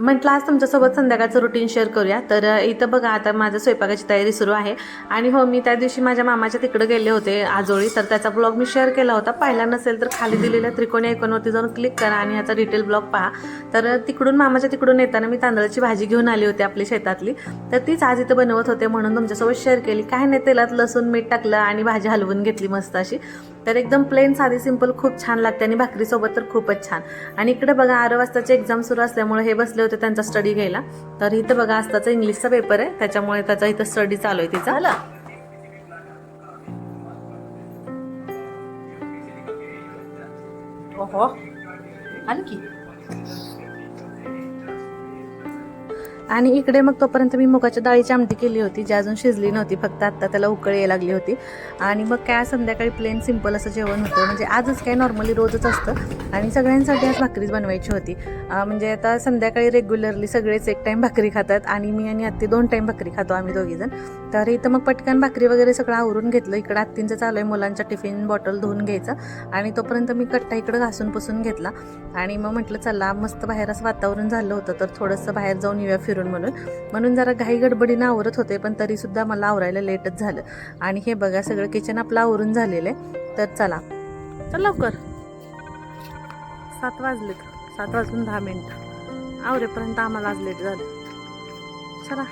म्हटलं आज तुमच्यासोबत संध्याकाळचं रुटीन शेअर करूया. तर इथं बघा आता माझं स्वयंपाकाची तयारी सुरू आहे. आणि हो, मी त्या दिवशी माझ्या मामाच्या तिकडे गेले होते आजोळी, तर त्याचा ब्लॉग मी शेअर केला होता. पाहिला नसेल तर खाली दिलेल्या त्रिकोणी आयकॉनवरती जाऊन क्लिक करा आणि ह्याचा डिटेल ब्लॉग पहा. तर तिकडून मामाच्या तिकडून येताना मी तांदळाची भाजी घेऊन आली होती आपली शेतातली, तर तीच आज इथं बनवत होते म्हणून तुमच्यासोबत शेअर केली. काय नाही, तेलात लसूण मीठ टाकलं आणि भाजी हलवून घेतली मस्त अशी. तर एकदम प्लेन साधी सिंपल खूप छान लागते आणि भाकरीसोबत तर खूपच छान. आणि इकडे बघा 12 वाजताचे एक्झाम सुरू असल्यामुळे हे बसले होते त्यांचा स्टडी घ्यायला. तर इथं बघा आजचा इंग्लिशचा पेपर आहे, त्याच्यामुळे त्याचा इथं स्टडी चालू आहे तिचा. ओहो आणखी आणि इकडे मग तोपर्यंत मी मुगाच्या डाळीची आमटी केली होती, जी अजून शिजली नव्हती, फक्त आत्ता त्याला उकळ यायला लागली होती. आणि मग काय संध्याकाळी प्लेन सिंपल असं जेवण होतं. म्हणजे आजच काय नॉर्मली रोजच असतं आणि सगळ्यांसाठी आज भाकरीच बनवायची होती. म्हणजे आता संध्याकाळी रेग्युलरली सगळेच एक टाईम भाकरी खातात आणि मी आणि आत्ती 2 टाईम भाकरी खातो आम्ही दोघीजण. तर इथं मग पटकन भाकरी वगैरे सगळं आवरून घेतलं. इकडं आत्तींचं चालू आहे मुलांचा टिफिन बॉटल धुवून घ्यायचं आणि तोपर्यंत मी कट्टा इकडं घासून पुसून घेतला. आणि मग म्हटलं चला मस्त बाहेर असं वातावरण झालं होतं, तर थोडंसं बाहेर जाऊन येऊया फिरून म्हणून जरा घाई गडबडीनं आवरत होते, पण तरीसुद्धा मला आवरायला लेटच झालं. आणि हे बघा सगळं किचन आपलं आवरून झालेलं आहे. तर चला लवकर, 7 वाजलेत, 7 वाजून 10 मिनिट आवरेपर्यंत आम्हाला आज लेट झालं. चला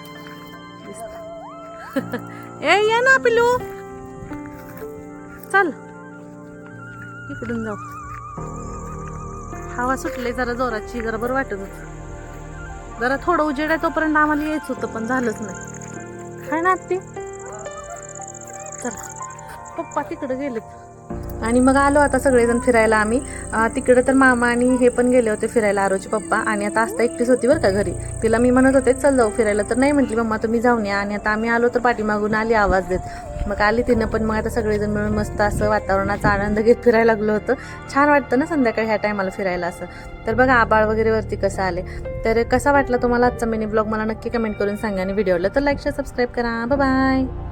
ए या ना पिलू, चल इकडून जाऊ. हवा सुटले जरा जोराची, जरा बरं वाटत होतं. जरा थोडं उजेड आहे तोपर्यंत आम्हाला यायचं होतं, पण झालंच नाही. काय ना ती, चला पप्पा तिकडे गेलेत. आणि मग आलो आता सगळेजण फिरायला आम्ही. तिकडे तर मामा आणि हे पण गेले होते फिरायला, आरोची पप्पा. आणि आता आस्था एकटीच होती बरं का घरी. तिला मी म्हणत होते चल जाऊ फिरायला, तर नाही म्हटली मम्मा तुम्ही जाऊन या. आणि आता आम्ही आलो तर पाठीमागून आली आवाज देत, मग आली तिनं पण. मग आता सगळेजण मिळून मस्त असं वातावरणाचा आनंद घेत फिरायला लागलो होतं. छान वाटतं ना संध्याकाळी ह्या टायमाला फिरायला असं. तर बघा आबाळ वगैरे वरती कसं आले. तर कसा वाटला तुम्हाला आजचा मिनी ब्लॉग मला नक्की कमेंट करून सांगा. आणि व्हिडिओला तर लाईक शेअर सबस्क्राईब करा. Bye bye.